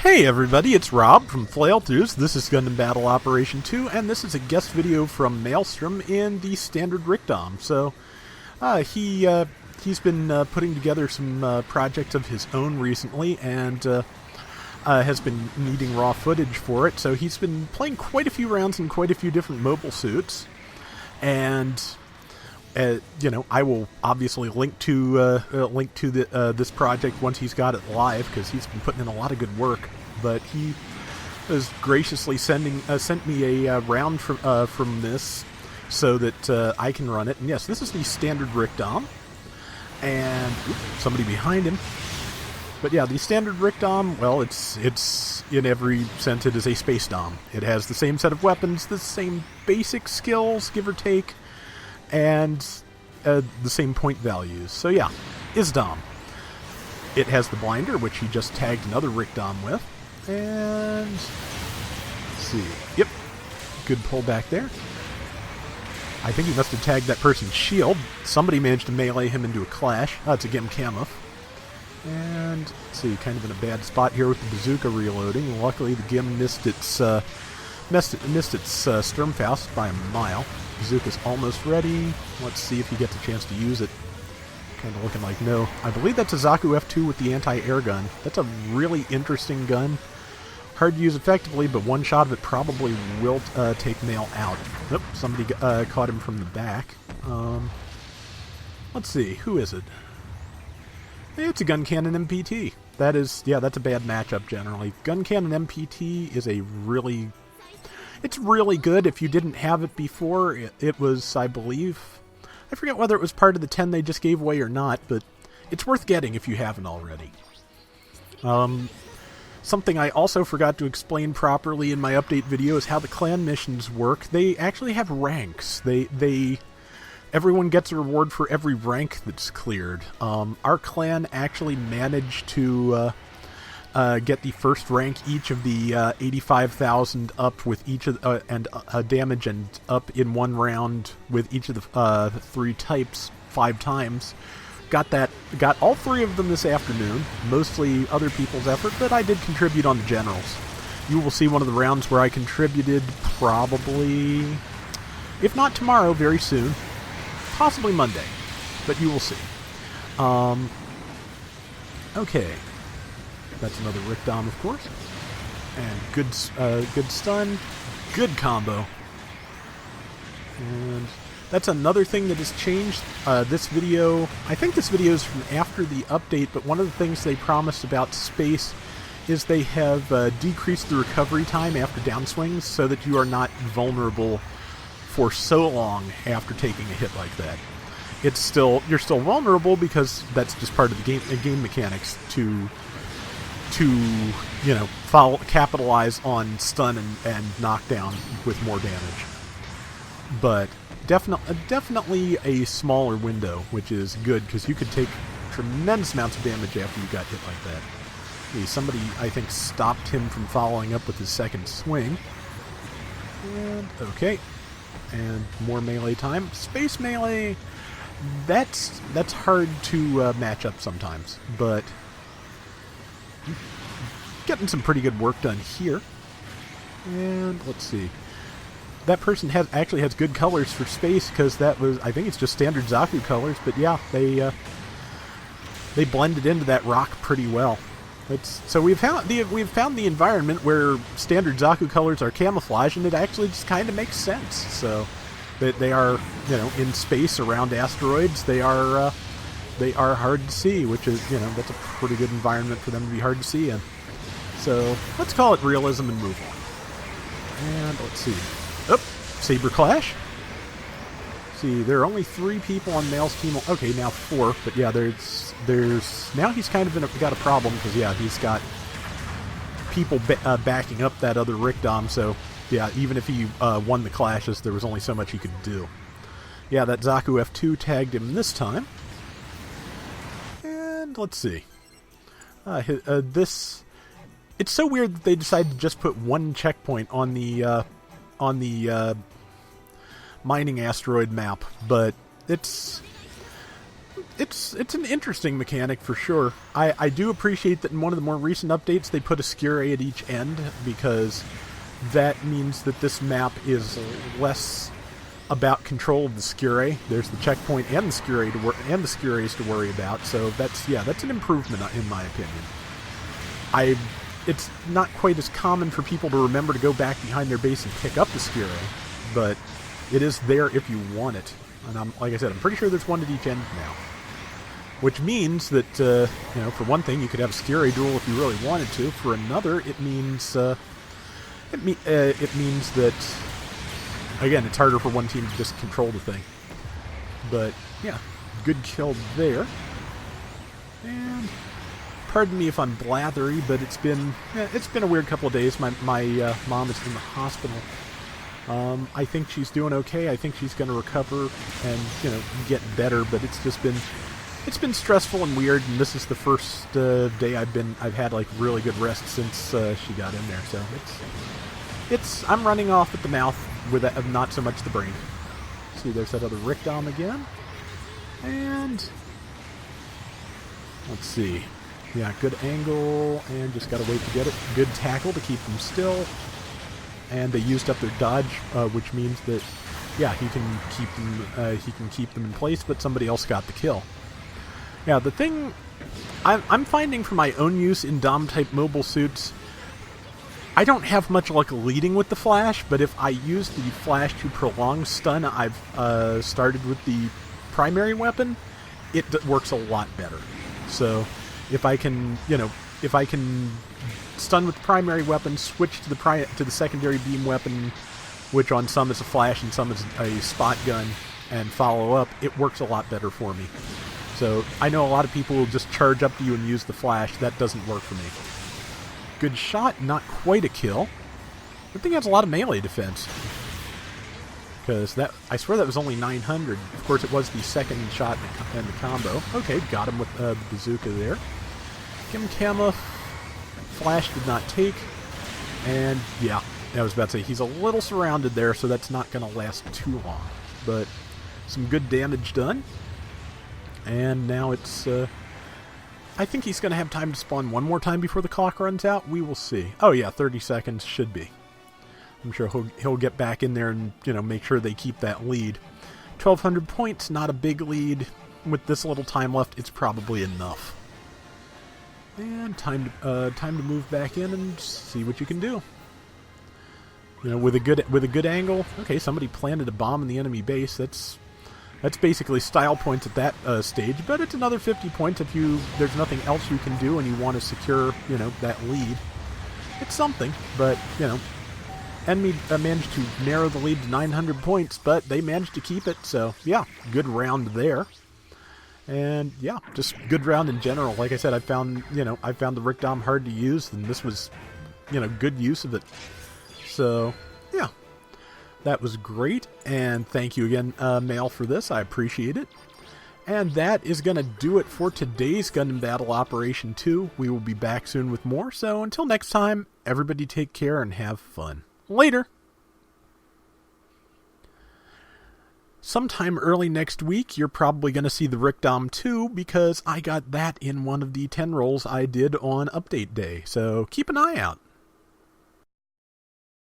Hey everybody, it's Rob from Flailthroughs. This is Gundam Battle Operation 2, and this is a guest video from Maelstrom in the standard Rickdom. So, he's been putting together some projects of his own recently, and has been needing raw footage for it. So he's been playing quite a few rounds in quite a few different mobile suits, and I will obviously link to this project once he's got it live, because he's been putting in a lot of good work. But he has graciously sent me a round from this so that I can run it. And yes, this is the standard Rickdom, and somebody behind him. But yeah, the standard Rickdom, well, it's in every sense it is a space dom. It has the same set of weapons, the same basic skills, give or take, and the same point values. So yeah, is Dom. It has the blinder, which he just tagged another Rickdom with. And let's see. Yep, good pullback there. I think he must have tagged that person's shield. Somebody managed to melee him into a clash. Oh, it's a Gim Camouflage. And let's see, kind of in a bad spot here with the bazooka reloading. Luckily, the Gim missed its Sturmfaust by a mile. Bazooka's almost ready. Let's see if he gets a chance to use it. Kind of looking like no. I believe that's a Zaku F2 with the anti-air gun. That's a really interesting gun. Hard to use effectively, but one shot of it probably will take Mail out. Nope, somebody caught him from the back. Let's see, who is it? It's a Gun Cannon MPT. That is, yeah, that's a bad matchup generally. Gun Cannon MPT is it's really good. If you didn't have it before, it was, I believe, I forget whether it was part of the 10 they just gave away or not, but it's worth getting if you haven't already. Something I also forgot to explain properly in my update video is how the clan missions work. They actually have ranks. Everyone gets a reward for every rank that's cleared. Our clan actually managed to get the first rank each of the 85,000 up with each of and damage and up in one round with each of the three types 5 times. Got all 3 of them this afternoon, mostly other people's effort, but I did contribute on the generals. You will see one of the rounds where I contributed probably, if not tomorrow, very soon, possibly Monday, but you will see. Okay. That's another Rickdom, of course. And good stun. Good combo. And that's another thing that has changed. This video, I think this video is from after the update, but one of the things they promised about space is they have decreased the recovery time after downswings so that you are not vulnerable for so long after taking a hit like that. You're still vulnerable because that's just part of the game mechanics to capitalize on stun and knockdown with more damage. But definitely a smaller window, which is good because you could take tremendous amounts of damage after you got hit like that. Okay, somebody, I think, stopped him from following up with his second swing. And okay, and more melee time. Space melee, that's hard to match up sometimes, but getting some pretty good work done here. And let's see. That person actually has good colors for space because that was, I think it's just standard Zaku colors, but yeah, they blended into that rock pretty well. So we've found the environment where standard Zaku colors are camouflage, and it actually just kind of makes sense. So they are, in space around asteroids, they are hard to see, which is, that's a pretty good environment for them to be hard to see in. So let's call it realism and move on. And let's see. Oh, Saber Clash. See, there are only 3 people on Mail's team. Okay, now 4, but yeah, there's now he's kind of got a problem because yeah, he's got people backing up that other Rickdom. So yeah, even if he won the clashes, there was only so much he could do. Yeah, that Zaku F2 tagged him this time. And let's see. It's so weird that they decided to just put one checkpoint on the mining asteroid map, but it's it's an interesting mechanic for sure. I do appreciate that in one of the more recent updates they put a Skirei at each end, because that means that this map is less about control of the Skirei. There's the checkpoint and the Skirei Skireis to worry about. So that's an improvement in my opinion. It's not quite as common for people to remember to go back behind their base and pick up the Skirei, but it is there if you want it. And like I said, I'm pretty sure there's one at each end now. Which means that, for one thing, you could have a Skirei duel if you really wanted to. For another, it means that, again, it's harder for one team to just control the thing. But, yeah, good kill there. And pardon me if I'm blathery, but it's been a weird couple of days. My mom is in the hospital. I think she's doing okay. I think she's going to recover and, get better, but it's been stressful and weird, and this is the first day I've had like really good rest since she got in there. So I'm running off at the mouth with not so much the brain. See, there's that other Rickdom again, and let's see. Yeah, good angle, and just gotta wait to get it. Good tackle to keep them still, and they used up their dodge, which means that he can keep them in place, but somebody else got the kill. Yeah, the thing I'm finding for my own use in Dom-type mobile suits, I don't have much luck leading with the flash, but if I use the flash to prolong stun, I've started with the primary weapon, it works a lot better. So if I can stun with the primary weapon, switch to the secondary beam weapon, which on some is a flash and some is a spot gun, and follow up, it works a lot better for me. So I know a lot of people will just charge up to you and use the flash. That doesn't work for me. Good shot, not quite a kill. Good thing it has a lot of melee defense. Because I swear that was only 900. Of course, it was the second shot in the combo. Okay, got him with the bazooka there. Kim Kama. Flash did not take. And yeah, I was about to say, he's a little surrounded there, so that's not going to last too long. But some good damage done. And now it's, I think he's going to have time to spawn one more time before the clock runs out. We will see. Oh yeah, 30 seconds should be. I'm sure he'll get back in there and, make sure they keep that lead. 1,200 points, not a big lead. With this little time left, it's probably enough. And time to move back in and see what you can do. With a good angle. Okay, somebody planted a bomb in the enemy base. That's basically style points at that stage, but it's another 50 points if there's nothing else you can do and you want to secure, that lead. It's something, but, enemy managed to narrow the lead to 900 points, but they managed to keep it, so, yeah, good round there. And, yeah, just good round in general. Like I said, I found the Rickdom hard to use, and this was, good use of it. So, yeah. That was great, and thank you again, Mail, for this. I appreciate it. And that is going to do it for today's Gundam Battle Operation 2. We will be back soon with more, so until next time, everybody take care and have fun. Later! Sometime early next week, you're probably going to see the Rickdom 2, because I got that in one of the 10 rolls I did on Update Day, so keep an eye out.